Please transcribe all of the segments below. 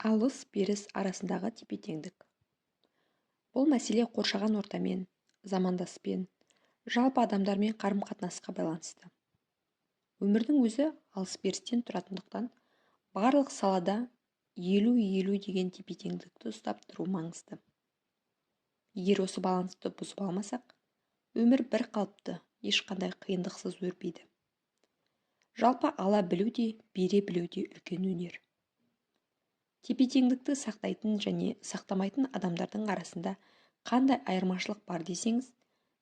Алыс-беріс арасындағы тепе-теңдік. Бұл мәселе қоршаған ортамен, замандаспен, жалпы адамдармен қарым-қатынасқа байланысты. Өмірдің өзі алыс-берістен тұратындықтан, барлық салада 50-50 деген тепе-теңдікті ұстап тұру маңызды. Егер осы балансты бұзып алмасақ, өмір бір қалыпты, ешқандай қиындықсыз өрбиді. Жалпы ала білу де, бере білу де үлкен өнер. Тепе-теңдікті сақтайтын және сақтамайтын адамдардың арасында қандай айырмашылық бар десеңіз,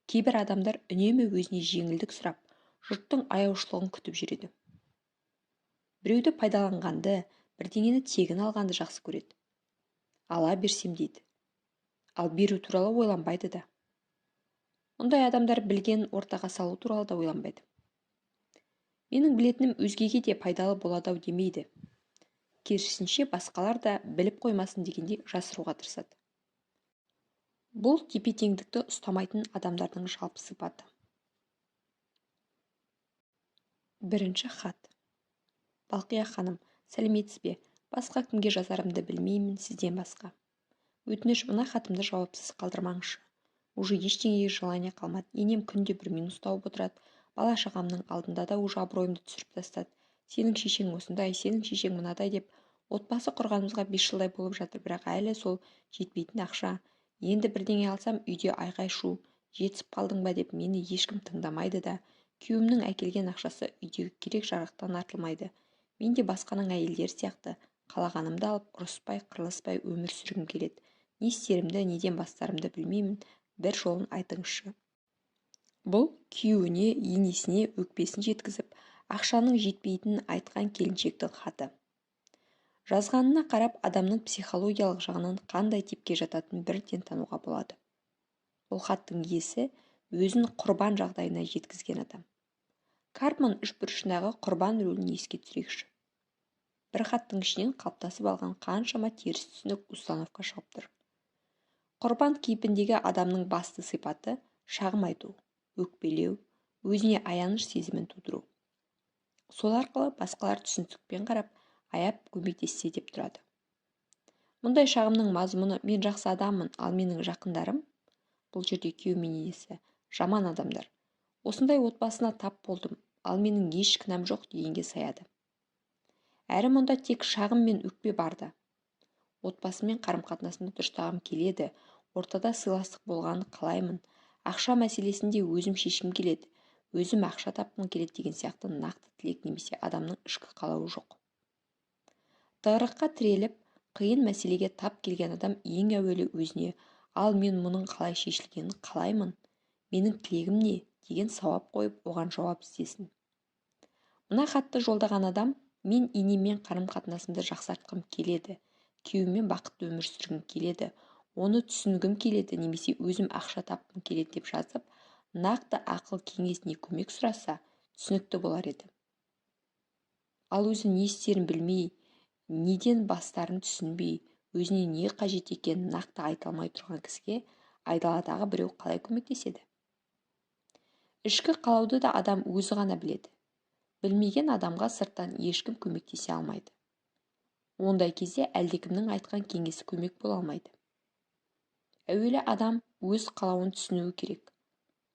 кейбір адамдар үнемі өзіне жеңілдік сұрап, жұрттың аяушылығын күтіп жүреді. Біреуді пайдаланғанды, бірдеңені тегін алғанды жақсы көреді. Ала берсем дейді. Ал беру туралы ойланбайды да. Мұндай адамдар білген ортаға салу туралы да ойланбайды. Менің білетінім өзгеге де пайдалы болады-ау демейді. Керісінше басқалар да біліп қоймасын дегендей жасыруға тырысады. Бұл тепе-теңдікті ұстамайтын адамдардың жалпы сипаты. Бірінші хат. Балқия ханым, сәлеметсіз бе? Басқа кімге жазарымды білмеймін сізден басқа. Өтініш, мына хатымды жауапсыз қалдырмаңызшы. Уже ештеңеге желание қалмады. Енем күнде бір мені ұстауып отырады. Бала-шағамның алдында да уже абыройымды түсіріп тастады. Сенің шешең осындай, сенің шешең мынадай деп. Отбасы құрғанымызға 5 жылдай болып жатыр, бірақ әлі сол жетпейтін ақша. Енді бірдеңе алсам үйде айқай-шу, жетісіп қалдың ба деп мені ешкім тыңдамайды да. Күйеуімнің әкелген ақшасы үйдегі керек жарақтан артылмайды. Мен де басқаның әйелдері сияқты қалағанымды алып, ұрыспай, қырылыспай өмір сүргім келеді. Не істерімді, неден бастарымды білмеймін. Бір жолын айтыңызшы. Бұл күйеуіне, енесіне өкпесін жеткізіп, ақшаның жетпейтінін айтқан келіншектің хаты. Жазғанына қарап, адамның психологиялық жағынан қандай типке жататынын бірден тануға болады. Бұл хаттың иесі өзін құрбан жағдайына жеткізген адам. Карпман үшбұрышындағы құрбан рөлін еске түсірейікші. Бір хаттың ішінен қалыптасып алған қаншама теріс түсінік установка шығып тұр. Құрбан кейпіндегі адамның басты сипаты шағым айту, өкпелеу, өзіне аяныш сезімін тудыру. Сол арқылы басқалар түсіністікпен қарап, аяп көмектессе деп тұрады. Мұндай шағымның мазмұны мен жақсы адаммын, ал менің жақындарым, бұл жерде күйеу мен енесі, жаман адамдар. Осындай отбасына тап болдым, ал менің еш кінәм жоқ дегенге саяды. Әрі мұнда тек шағым мен өкпе барды. Отбасымен қарым-қатынасымды дұрыстағым келеді, ортада сыйластық болғанын қалаймын, ақша мәселесінде өзім шешкім келеді, өзім ақша тапқым келеді деген сияқты нақты тілек немесе адамның ішкі қалауы жоқ. Тығырыққа тіреліп, қиын мәселеге тап келген адам ең әуелі өзіне, ал мен мұның қалай шешілгенін қалаймын, менің тілегім не деген сауал қойып, оған жауап іздесін. Мына хатты жолдаған адам, мен енеммен қарым-қатынасымды жақсартқым келеді, күйеуіммен бақытты өмір сүргім келеді, оны түсінгім келеді немесе өзім ақша тапқым келеді деп жазып, нақты ақыл кеңесіне көмек сұраса, түсінікті болар еді. Ал өзі не істерін білмей, неден бастарын түсінбей, өзіне не қажет екенін нақты айта алмай тұрған кісіге айдаладағы біреу қалай көмектеседі? Ішкі қалауды да адам өзі ғана біледі. Білмеген адамға сырттан ешкім көмектесе алмайды. Ондай кезде әлдекімнің айтқан кеңесі көмек бола алмайды. Әуелі адам өз қалауын түсінуі керек.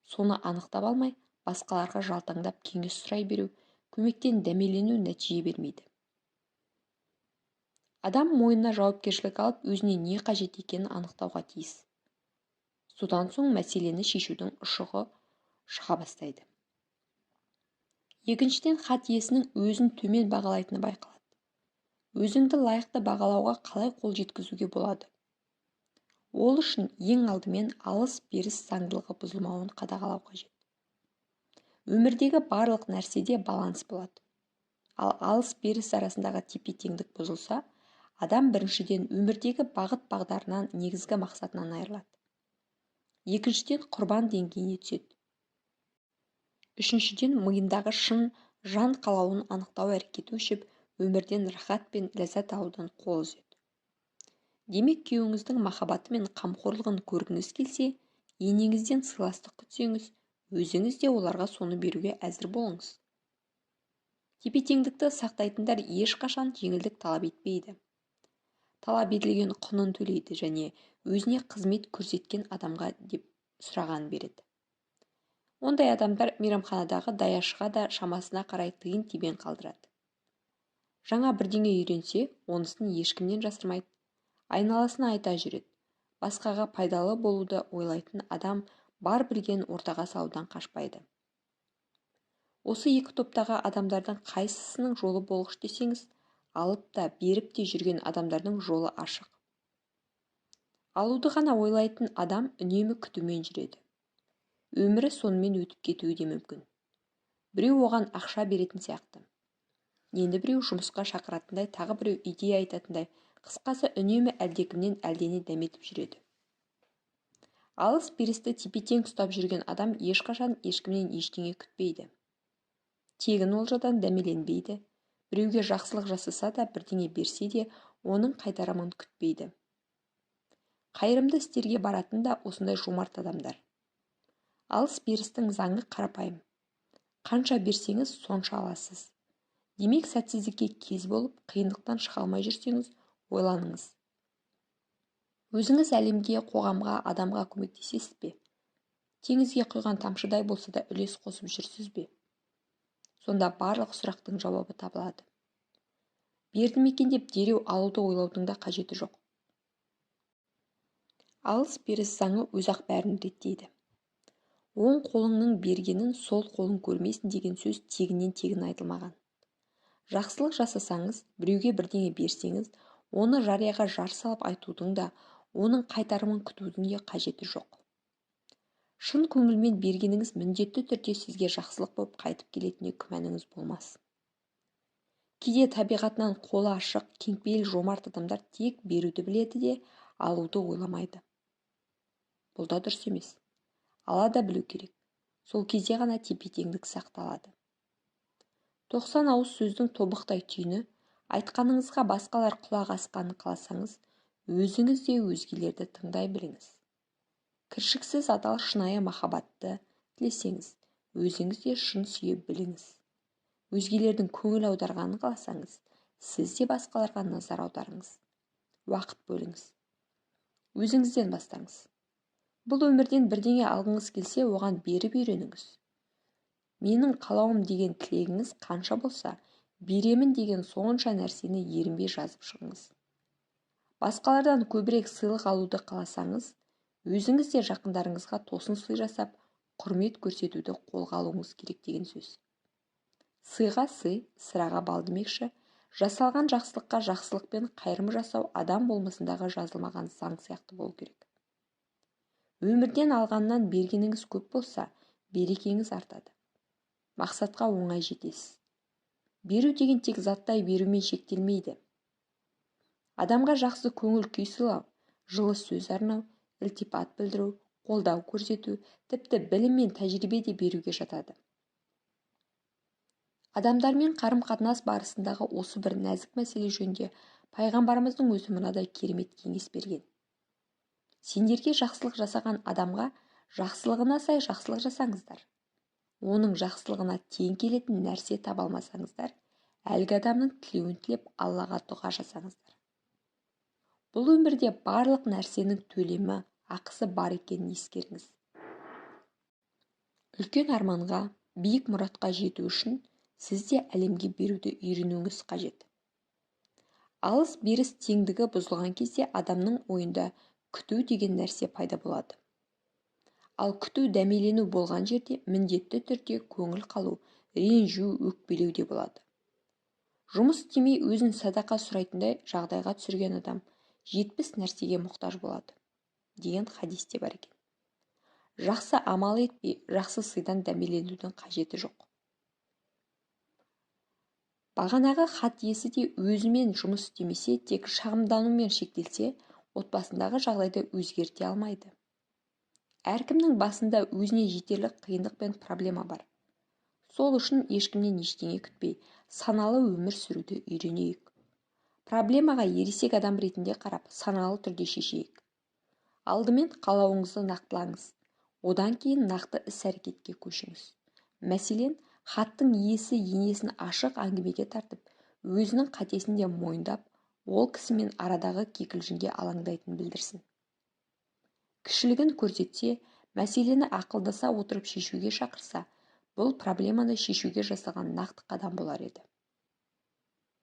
Соны анықтап алмай, басқаларға жалтаңдап кеңес сұрай беру, көмектен дәмелену нәтиже бермейді. Адам мойнына жауапкершілік алып, өзіне не қажет екенін анықтауға тиіс. Содан соң мәселені шешудің ұшығы шыға бастайды. Екіншіден, хат иесінің өзін төмен бағалайтыны байқалады. Өзіңді лайықты бағалауға қалай қол жеткізуге болады? Ол үшін ең алдымен алыс-беріс заңдылығы бұзылмауын қадағалау қажет. Өмірдегі барлық нәрседе баланс болады. Ал алыс-беріс арасындағы тепе-теңдік бұзылса, адам біріншіден өмірдегі бағыт-бағдарынан, негізгі мақсатынан айырылады. Екіншіден, құрбан деңгейіне түседі. Үшіншіден, миындағы шын жан қалауын анықтау әрекеті өшіп, өмірден рахат пен ләззат алудан қол үзеді. Демек, күйеуіңіздің махаббаты мен қамқорлығын көргіңіз келсе, енеңізден сыйластық күтсеңіз, өзіңіз де оларға соны беруге әзір болыңыз. Тепе-теңдікті сақтайтындар ешқашан жеңілдік талап етпейді. талап етілген құнын төлейді және өзіне қызмет көрсеткен адамға деп сұрағанын береді. Ондай адамдар мейрамханадағы даяшыға да шамасына қарай тиын-тебен қалдырады. Жаңа бірдеңе үйренсе, онысын ешкімнен жасырмайды. Айналасына айта жүреді. Басқаға пайдалы болуды ойлайтын адам бар білгенін ортаға салудан қашпайды. Осы екі топтағы адамдардың қайсысының жолы болғыш десеңіз, алып та беріп те жүрген адамдардың жолы ашық. Алуды ғана ойлайтын адам үнемі күтумен жүреді. Өмірі сонымен өтіп кетуі де мүмкін. Біреу оған ақша беретін сияқты. Енді біреу жұмысқа шақыратындай, тағы біреу идея айтатындай, қысқасы үнемі әлдекімнен әлдене дәметіп жүреді. Алыс берісті тепе-тең ұстап жүрген адам ешқашан ешкімнен ештеңе күтпейді. Тегін олжадан дәмеленбейді. Біреуге жақсылық жасаса да, бірдеңе берсе де, оның қайтарымын күтпейді. Қайырымды істерге баратын да осындай жомарт адамдар. Алыс берістің заңы қарапайым. Қанша берсеңіз, сонша аласыз. Демек, сәтсіздікке кез болып, қиындықтан шыға алмай жүрсеңіз, ойланыңыз. Өзіңіз әлемге, қоғамға, адамға көмектесесіз бе? Теңізге құйған тамшыдай болса да үлес қосып жүрсіз бе? Сонда барлық сұрақтың жауабы табылады. Берді екен деп дереу алуды ойлаудың да қажеті жоқ. Алыс беріс заңы өзақ бәрін реттейді. Оң қолыңның бергенін сол қолың көрмесін деген сөз тегіннен тегін айтылмаған. Жақсылық жасасаңыз, біреуге бірдеңе берсеңіз, оны жарияға жар салып айтудың да, оның қайтарымын күтудің де қажеті жоқ. Шын көңілмен бергеніңіз міндетті түрде сізге жақсылық болып қайтып келетініне күмәніңіз болмас. Кейде табиғатынан қолы ашық, кеңпейіл жомарт адамдар тек беруді біледі де, алуды ойламайды. Бұл да дұрыс емес. Ала да білу керек. Сол кезде ғана тепе-теңдік сақталады. 90 ауыз сөздің тобықтай түйіні, айтқаныңызға басқалар құлақ асқанын қаласаңыз, өзіңіз де өзгелерді тыңдай біліңіз. Кіршіксіз адал шынайы махаббатты тілесеңіз, өзіңіз де шын сүйе біліңіз. Өзгелердің көңіл аударғанын қаласаңыз, сіз де басқаларға назар аударыңыз. Уақыт бөліңіз. Өзіңізден бастаңыз. Бұл өмірден бірдеңе алғыңыз келсе, оған беріп үйреніңіз. Менің қалауым деген тілегіңіз қанша болса, беремін деген сонша нәрсені ерінбей жазып шығыңыз. Басқалардан көбірек сыйлық алуды қаласаңыз, өзіңіз де жақындарыңызға тосын сый жасап, құрмет көрсетуді қолға алуыңыз керек деген сөз. Сыйға сый, сыраға бал демекші, жасалған жақсылыққа жақсылықпен қайырым жасау адам болмысындағы жазылмаған заң сияқты болу керек. Өмірден алғаннан бергеніңіз көп болса, берекеңіз артады. Мақсатқа оңай жетесіз. Беру деген тек заттай берумен шектелмейді. Адамға жақсы көңіл күй сыйлау, жылы сөз арнау, ілтипат білдіру, қолдау көрсету, тіпті білім мен тәжірибе де беруге жатады. Адамдармен қарым-қатынас барысындағы осы бір нәзік мәселе жөнінде пайғамбарымыздың өзі мынадай керемет кеңес берген. Сендерге жақсылық жасаған адамға жақсылығына сай жақсылық жасаңыздар. Оның жақсылығына тең келетін нәрсе таба алмасаңыздар, әлгі адамның тілеуін тілеп Аллаға дұға жасаңыздар. Бұл өмірде барлық нәрсенің төлемі, ақысы бар екенін ескеріңіз. Үлкен арманға, биік мұратқа жету үшін сізде әлемге беруді үйренуіңіз қажет. Алыс беріс теңдігі бұзылған кезде адамның ойында күту деген нәрсе пайда болады. Ал күту дәмелену болған жерде міндетті түрде көңіл қалу, ренжу, өкпелеу де болады. Жұмыс істемей өзін садақа сұрайтындай жағдайға түсірген адам 70 нәрсеге мұқтаж болады деген хадисте бар екен. Жақсы амал етпей, жақсы сыйдан дәмеленудің қажеті жоқ. Бағанағы хат иесі де өзімен жұмыс істемесе, тек шағымданумен шектелсе, отбасындағы жағдайды өзгерте алмайды. Әркімнің басында өзіне жетерлік қиындық пен проблема бар. Сол үшін ешкімнен ештеңе күтпей, саналы өмір сүруді үйренейік. Проблемаға ересек адам ретінде қарап, саналы түрде шешейік. Алдымен қалауыңызды нақтылаңыз. Одан кейін нақты іс-әрекетке көшіңіз. Мәселен, хаттың иесі енесін ашық әңгімеге тартып, өзінің қатесін де мойындап, ол кісімен арадағы кикілжіңге алаңдайтынын білдірсін. Кішілігін көрсетсе, мәселені ақылдаса отырып шешуге шақырса, бұл проблеманы шешуге жасаған нақты қадам болар еді.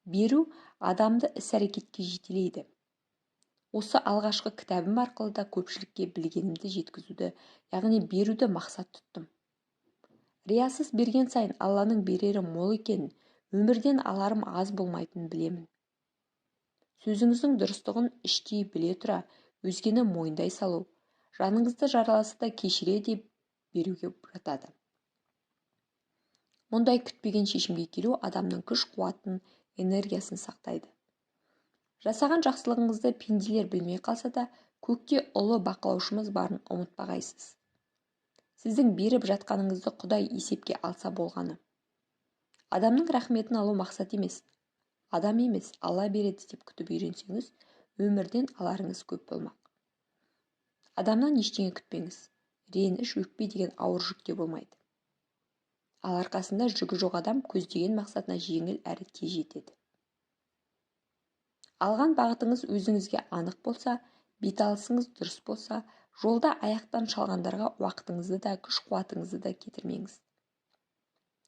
Беру адамды іс-әрекетке жетелейді. Осы алғашқы кітабым арқылы да көпшілікке білгенімді жеткізуді, яғни беруді мақсат тұттым. Риясыз берген сайын Алланың берері мол екенін, өмірден аларым аз болмайтынын білемін. Сөзіңіздің дұрыстығын іштей біле тұра, өзгені мойындай салу, жаныңызды жараласа да кешіре деп беруге жатады. Мұндай күтпеген шешімге келу адамның күш-қуатын, энергиясын сақтайды. Жасаған жақсылығыңызды пенделер білмей қалса да, көкте ұлы бақылаушымыз барын ұмытпағайсыз. Сіздің беріп жатқаныңызды Құдай есепке алса болғаны. Адамның рахметін алу мақсат емес. Адам емес, Алла береді деп күтіп үйренсеңіз, өмірден аларыңыз көп болмақ. Адамнан ештеңе күтпеңіз. Реніш, өкпе деген ауыр жүк те болмайды. Ал арқасында жүгі жоқ адам көздеген мақсатына жеңіл әрі тез жетеді. Алған бағытыңыз өзіңізге анық болса, беталысыңыз дұрыс болса, жолда аяқтан шалғандарға уақытыңызды да, күш-қуатыңызды да кетірмеңіз.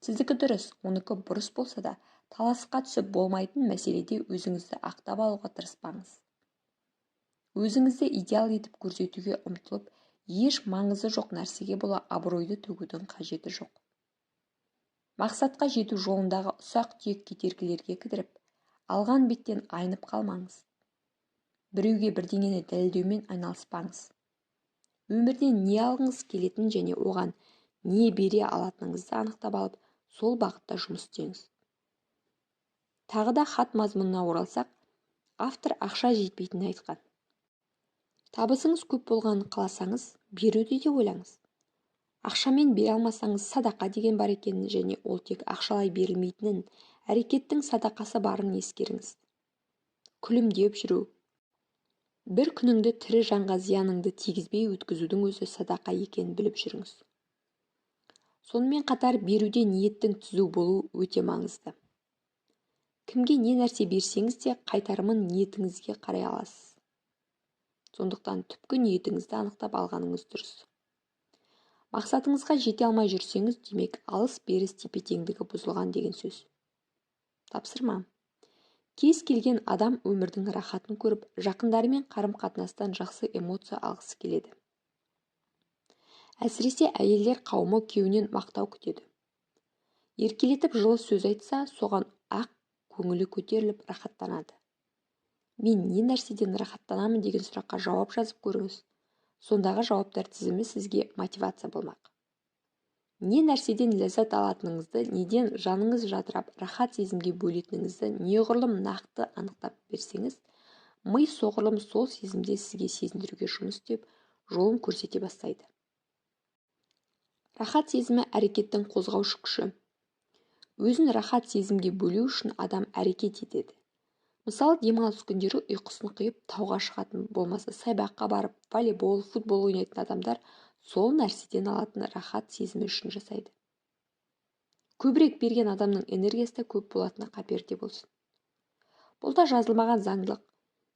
Сіздікі дұрыс, оныкі бұрыс болса да, таласқа түсіп болмайтын мәселеде өзіңізді ақтап алуға тырыспаңыз. Өзіңізді идеал етіп көрсетуге ұмтылып, еш маңызы жоқ нәрсеге бола абыройды төгудің қажеті жоқ. Мақсатқа жету жолындағы ұсақ-түйек кедергілерге кідіріп, алған беттен айнып қалмаңыз. Біреуге бірдеңені дәлелдеумен айналыспаңыз. Өмірден не алғыңыз келетін және оған не бере алатыныңызды анықтап алып, сол бағытта жұмыс істеңіз. Тағы да хат мазмұнына оралсақ, автор ақша жетпейтінін айтқан. Табысыңыз көп болғанын қаласаңыз, беруді де ойлаңыз. Ақшамен бере алмасаңыз, садақа деген бар екенін және ол тек ақшалай берілмейтінін, әрекеттің садақасы барын ескеріңіз. Күлімдеп жүру. Бір күніңді тірі жанға зияныңды тигізбей өткізудің өзі садақа екенін біліп жүріңіз. Сонымен қатар беруде ниеттің түзу болу өте маңызды. Кімге не нәрсе берсеңіз де қайтарымын ниетіңізге қарай аласыз. Сондықтан түпкі ниетіңізді анықтап алғаныңыз дұрыс. Мақсатыңызға жете алмай жүрсеңіз, демек алыс-беріс тепе-теңдігі бұзылған деген сөз. Тапсырма. Кез келген адам өмірдің рахатын көріп, жақындарымен қарым-қатынастан жақсы эмоция алғысы келеді. Әсіресе әйелдер қауымы күйеуінен мақтау күтеді. Еркелетіп жылы сөз айтса, соған ақ көңілі көтеріліп рахаттанады. Мен не нәрседен рахаттанамын деген сұраққа жауап жазып көріңіз. Сондағы жауаптар тізімі сізге мотивация болмақ. Не нәрседен ләззат алатыныңызды, неден жаныңыз жадырап, рахат сезімге бөлетініңізді неғұрлым нақты анықтап берсеңіз, ми соғұрлым сол сезімде сізге сезіндіруге жұмыс істеп, жолын көрсете бастайды. Рахат сезімі әрекеттің қозғаушы күші. Өзін рахат сезімге бөлу үшін адам әрекет етеді. Мысалы, демалыс күндері ұйқысын қиып тауға шығатын, болмаса саябаққа барып, волейбол, футбол ойнайтын адамдар сол нәрседен алатын рахат сезімі үшін жасайды. Көбірек берген адамның энергиясы да көп болатыны қаперде болсын. Бұл да жазылмаған заңдылық.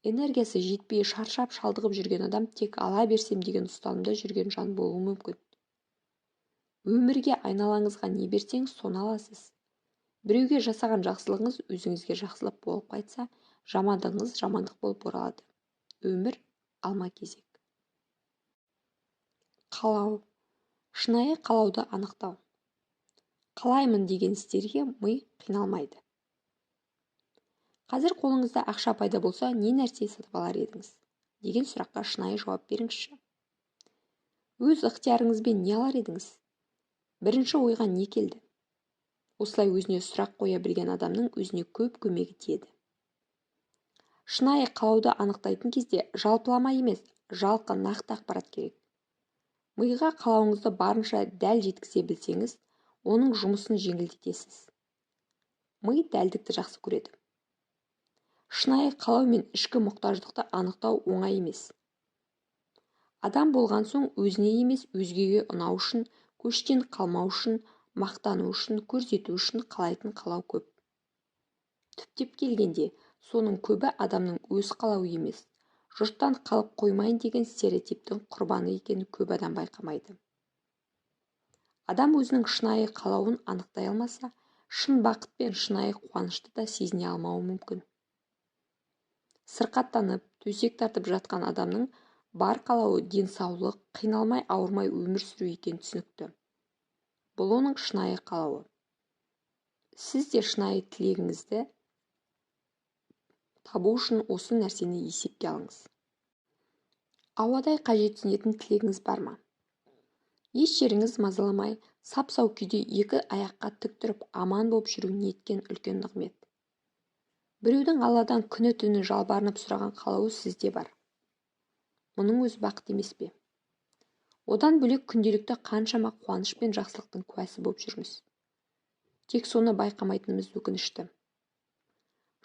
Энергиясы жетпей шаршап шалдығып жүрген адам тек ала берсем деген ұстанымда жүрген жан болуы мүмкін. Өмірге айналаңызға не берсеңіз, соны аласыз. Біреуге жасаған жақсылығыңыз өзіңізге жақсылық болып қайтса, жамандығыңыз жамандық болып оралады. Өмір алма-кезек. Қалау. Шынайы қалауды анықтау. Қалаймын деген істерге ми қиналмайды. Қазір қолыңызда ақша пайда болса, не нәрсе сатып алар едіңіз? Деген сұраққа шынайы жауап беріңізші. Өз ықтиярыңызбен не алар едіңіз? Бірінші ойға не келді? Осылай өзіне сұрақ қоя білген адамның өзіне көп көмегі тиеді. Шынайы қалауды анықтайтын кезде жалпылама емес, жалқы нақты ақпарат керек. Миға қалауыңызды барынша дәл жеткізе білсеңіз, оның жұмысын жеңілдетесіз. Ми дәлдікті жақсы көреді. Шынайы қалау мен ішкі мұқтаждықты анықтау оңай емес. Адам болған соң өзіне емес өзгеге ұнау үшін, көштен қалмау үшін, мақтану үшін, көрсету үшін қалайтын қалау көп. Түптеп келгенде, Соның көбі адамның өз қалауы емес, жұрттан қалып қоймайын деген стереотиптің құрбаны екенін көп адам байқамайды. Адам өзінің шынайы қалауын анықтай алмаса, шын бақыт пен шынайы қуанышты да сезіне алмауы мүмкін. Сырқаттанып, төсек тартып жатқан адамның бар қалауы денсаулық, қиналмай ауырмай өмір сүру екені түсінікті. Бұл оның шынайы қалауы. Сіз де шынайы тілегіңізді табу үшін осы нәрсені есепке алыңыз. Ауадай қажетсінетін тілегіңіз бар ма? Еш жеріңіз мазаламай, сап-сау күйде екі аяққа тік тұрып аман болып жүру неткен үлкен нығмет. Біреудің Алладан күні-түні жалбарынып сұраған қалауы сізде бар. Мұның өзі бақыт емес пе? Одан бөлек күнделікті қаншама қуаныш пен жақсылықтың куәсі болып жүрміз. Тек соны байқамайтынымыз өкінішті.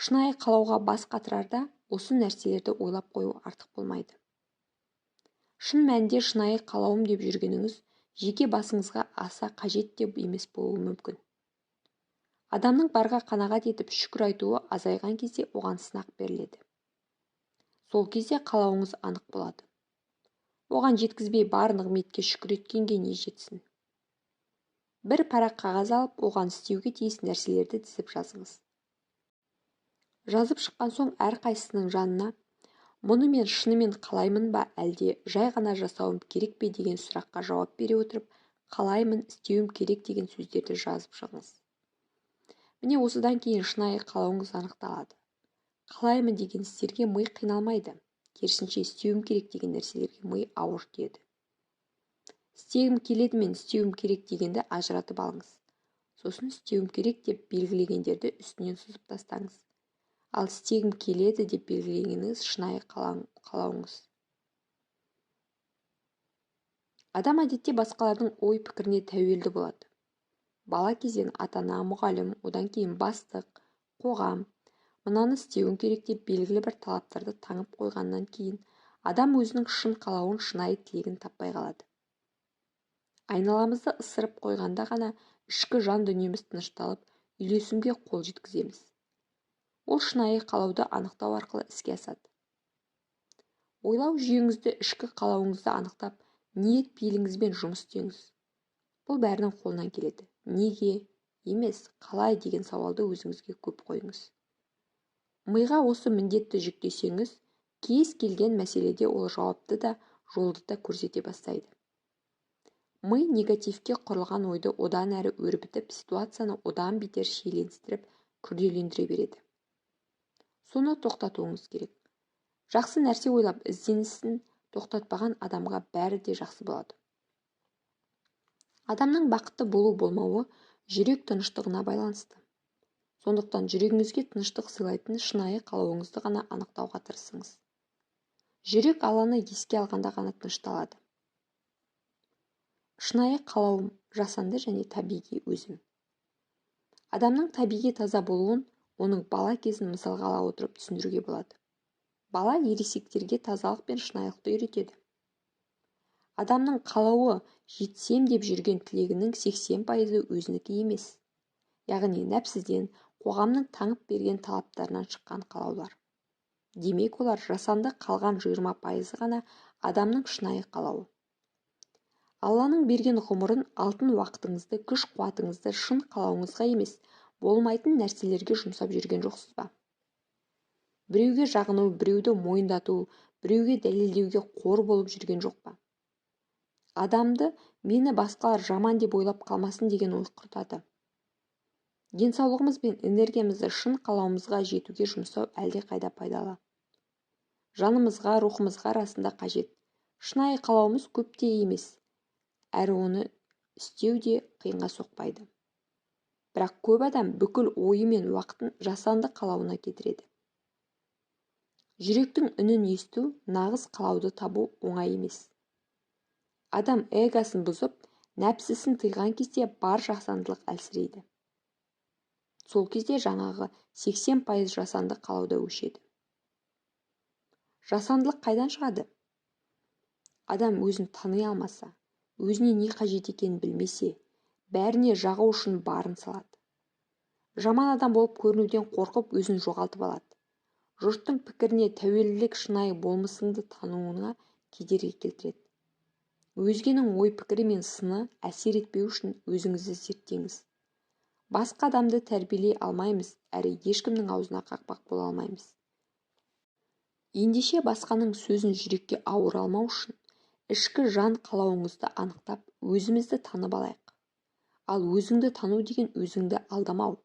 Шынайы қалауға бас қатырарда осы нәрселерді ойлап қою артық болмайды. Шын мәнінде шынайы қалауым деп жүргеніңіз жеке басыңызға аса қажет деп емес болуы мүмкін. Адамның барға қанағат етіп шүкір айтуы азайған кезде оған сынақ беріледі. Сол кезде қалауыңыз анық болады. Оған жеткізбей бар нығметке шүкір еткенге не жетсін. Бір парақ қағаз алып, оған істеуге тиіс нәрселерді тізіп жазыңыз. Жазып шыққан соң әрқайсысының жанына мұны мен шынымен қалаймын ба, әлде жай ғана жасауым керек пе деген сұраққа жауап бере отырып, қалаймын, істеуім керек деген сөздерді жазып шығыңыз. Міне осыдан кейін шынайы қалауыңыз анықталады. Қалаймын деген істерге ми қиналмайды. Керісінше істеуім керек деген нәрселерге ми ауыр тиеді. Істегім келеді мен істеуім керек дегенді ажыратып алыңыз. Сосын істеуім керек деп белгілегендерді үстінен сызып тастаңыз. Ал істегім келеді деп белгілегеніңіз шынайы қалауыңыз. Адам әдетте басқалардың ой пікіріне тәуелді болады. Бала кезден ата-ана, мұғалім, одан кейін бастық, қоғам, мынаны істеуім керек деп белгілі бір талаптарды таңып қойғаннан кейін адам өзінің шын қалауын, шынайы тілегін таппай қалады. Айналамызды ысырып қойғанда ғана ішкі жан дүниеміз тынышталып, үйлесімге қол жеткіземіз. Ол шынайы қалауды анықтау арқылы іске асады. Ойлау жүйеңізді, ішкі қалауыңызды анықтап, ниет пейіліңізбен жұмыс істеңіз. Бұл бәрінің қолынан келеді. Неге емес, қалай деген сауалды өзіңізге көп қойыңыз. Миға осы міндетті жүктесеңіз, кез келген мәселеде ол жауапты да, жолды да көрсете бастайды. Ми негативке құрылған ойды одан әрі өрбітіп, ситуацияны одан бетер шиеленістіріп, күрделендіре береді. Соны тоқтатуыңыз керек. Жақсы нәрсе ойлап ізденісін тоқтатпаған адамға бәрі де жақсы болады. Адамның бақытты болу-болмауы жүрек тыныштығына байланысты. Сондықтан жүрегіңізге тыныштық сыйлайтын шынайы қалауыңызды ғана анықтауға тырысыңыз. Жүрек Алланы еске алғанда ғана тынышталады. Шынайы қалауым жасанды және табиғи өзім. Адамның табиғи таза болуын оның бала кезін мысалға ала отырып түсіндіруге болады. Бала ересектерге тазалық пен шынайылықты үйретеді. Адамның қалауы жетсем деп жүрген тілегінің 80% өзінікі емес. Яғни нәпсіден, қоғамның таңып берген талаптарынан шыққан қалаулар. Демек олар жасанды, қалған 20% ғана адамның шынайы қалауы. Алланың берген ғұмырын, алтын уақытыңызды, күш-қуатыңызды шын қалауыңызға емес, болмайтын нәрселерге жұмсап жүрген жоқсыз ба? Біреуге жағыну, біреуді мойындату, біреуге дәлелдеуге қор болып жүрген жоқ па? Адамды мені басқалар жаман деп ойлап қалмасын деген ой құртады. Денсаулығымыз бен энергиямызды шын қалауымызға жетуге жұмсау әлде қайда пайдалы. Жанымызға, рухымызға расында қажет. Шынайы қалауымыз көп те емес, әрі оны істеу де қиынға соқпайды. Бірақ көп адам бүкіл ойы мен уақытын жасанды қалауына кетіреді. Жүректің үнін есту, нағыз қалауды табу оңай емес. Адам эгосын бұзып, нәпсісін тыйған кезде бар жасандылық әлсірейді. Сол кезде жаңағы 80% жасанды қалауда өшеді. Жасандылық қайдан шығады? Адам өзін тани алмаса, өзіне не қажет екенін білмесе, бәріне жағу үшін барын салады. Жаман адам болып көрінуден қорқып өзін жоғалтып алады. жұрттың пікіріне тәуелділік шынайы болмысыңды тануыңа кедергі келтіреді. Өзгенің ой-пікірі мен сыны әсер етпеу үшін өзіңізді зерттеңіз. Басқа адамды тәрбиелей алмаймыз, әрі ешкімнің аузына қақпақ бола алмаймыз. Ендеше басқаның сөзін жүрекке ауыр алмау үшін ішкі жан қалауыңызды анықтап, өзімізді танып алайық. Ал өзіңді тану деген өзіңді алдамау.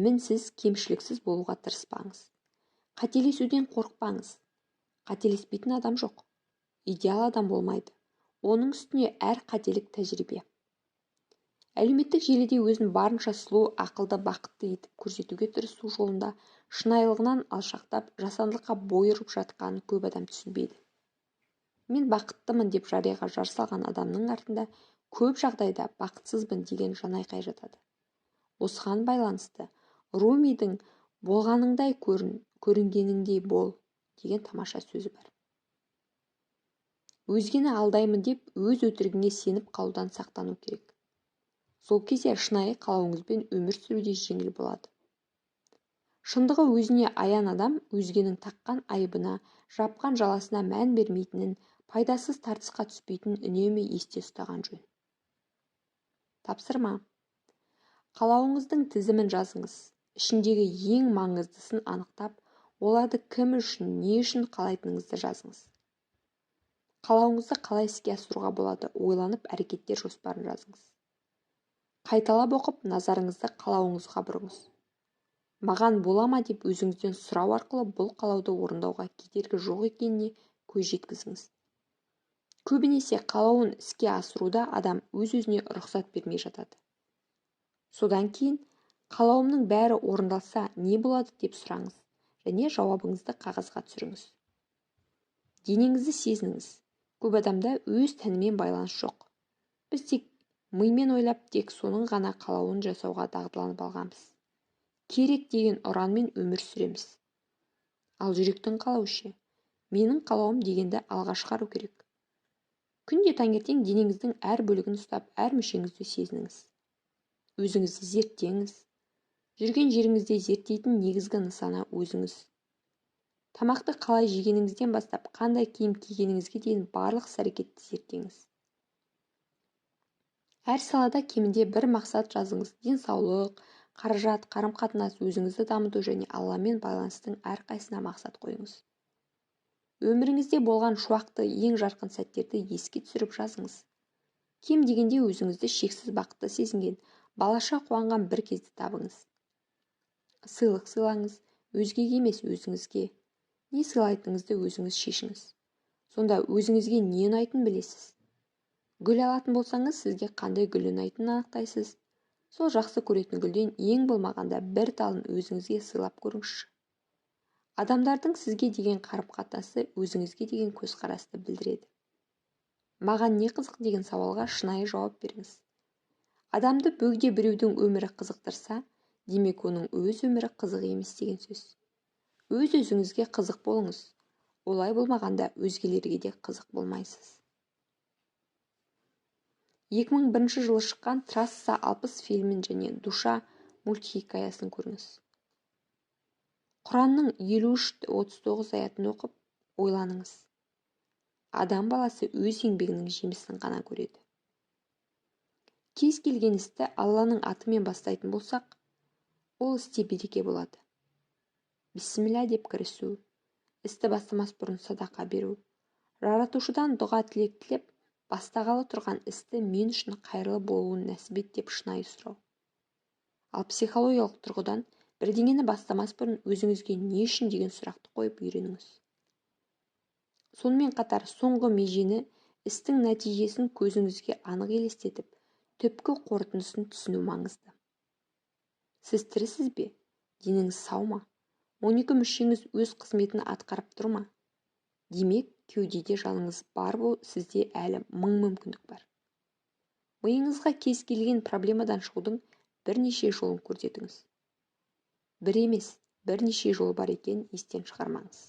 Мінсіз, кемшіліксіз болуға тырыспаңыз. Қателесуден қорықпаңыз. Қателеспейтін адам жоқ. Идеал адам болмайды. Оның үстіне әр қателік тәжірибе. Әлеуметтік желіде өзін барынша сұлу, ақылды, бақытты етіп көрсетуге тырысу жолында шынайылығынан алшақтап, жасандылыққа бой ұрып жатқанын көп адам түсінбейді. Мен бақыттымын деп жарияға жар салған адамның артында көп жағдайда бақытсызбын деген жанайқай жатады. Осыған байланысты Румидің болғаныңдай көрінгеніңдей бол деген тамаша сөзі бар. Өзгені алдаймын деп өз өтірігіңе сеніп қалудан сақтану керек. Сол кезде шынайы қалауыңызбен өмір сүруде жеңіл болады. Шындығы өзіне аян адам өзгенің таққан айыбына, жапқан жаласына мән бермейтінін, пайдасыз тартысқа түспейтінін үнемі есте ұстаған жөн. Тапсырма. Қалауыңыздың тізімін жазыңыз. Ішіндегі ең маңыздысын анықтап, оларды кім үшін, не үшін қалайтыныңызды жазыңыз. Қалауыңызды қалай іске асыруға болады, ойланып әрекеттер жоспарын жазыңыз. Қайталап оқып, назарыңызды қалауыңызға бұрыңыз. Маған бола ма деп өзіңізден сұрау арқылы бұл қалауды орындауға кедергі жоқ екеніне көз жеткізіңіз. Көбінесе қалауын іске асыруда адам өз-өзіне рұқсат бермей жатады. Содан кейін қалауымның бәрі орындалса не болады деп сұраңыз және жауабыңызды қағазға түсіріңіз. Денеңізді сезініңіз. Көп адамда өз тәнімен байланыс жоқ. Біз тек мимен ойлап, тек соның ғана қалауын жасауға дағдыланып алғанбыз. Керек деген ұранмен өмір сүреміз. Ал жүректің қалауы, менің қалауым дегенді алға шығару керек. Күнде таңертең денеңіздің әр бөлігін ұстап, әр мүшеңізді сезініңіз. Өзіңізді зерттеңіз. Жүрген жеріңізде зерттейтін негізгі нысана өзіңіз. Тамақты қалай жегеніңізден бастап, қандай киім кигеніңізге дейін барлық іс-әрекетті зерттеңіз. Әр салада кемінде бір мақсат жазыңыз. Денсаулық, қаражат, қарым-қатынас, өзіңізді дамыту және Алламен байланыстың әрқайсына мақсат қойыңыз. Өміріңізде болған шуақты, ең жарқын сәттерді еске түсіріп жазыңыз. Кем дегенде өзіңізді шексіз бақытты сезінген, балаша қуанған бір кезді табыңыз. Сыйлық сыйлаңыз, өзгеге емес өзіңізге. Не сыйлайтыныңызды өзіңіз шешіңіз. Сонда өзіңізге не ұнайтынын білесіз. Гүл алатын болсаңыз, сізге қандай гүл ұнайтынын анықтайсыз. Сол жақсы көретін гүлден ең болмағанда бір талын өзіңізге сыйлап көріңізші. Адамдардың сізге деген қарым-қатынасы өзіңізге деген көзқарасты білдіреді. Маған не қызық деген сауалға шынайы жауап беріңіз. Адамды бөгде біреудің өмірі қызықтырса, демек оның өз өмірі қызық емес деген сөз. Өз-өзіңізге қызық болыңыз. Олай болмағанда өзгелерге де қызық болмайсыз. 2001 жылы шыққан Трасса 60 фильмін және Душа мультхикаясын көріңіз. Құранның 53-39 аятын оқып, ойланыңыз. Адам баласы өз еңбегінің жемісін ғана көреді. Кез келген істі Алланың атымен бастайтын болсақ, ол істе береке болады. Бисмилля деп кірісу, істі бастамас бұрын садақа беру, жаратушыдан дұға тілек тілеп, бастағалы тұрған істі мен үшін қайырлы болуын нәсіп ет деп шынайы сұрау. Ал психологиялық тұрғыдан бірдеңені бастамас бұрын өзіңізге не үшін деген сұрақты қойып үйреніңіз. Сонымен қатар соңғы межені, істің нәтижесін көзіңізге анық елестетіп, түпкі қорытындысын түсіну маңызды. Сіз тірісіз бе? Деніңіз сау ма? 12 мүшеңіз өз қызметін атқарып тұр ма? Демек, кеудеде жаныңыз бар, сізде әлі мың мүмкіндік бар. Миыңызға кез келген проблемадан шығудың бірнеше жолын көрсетіңіз. Бір емес, бірнеше жол бар екенін естен шығармаңыз.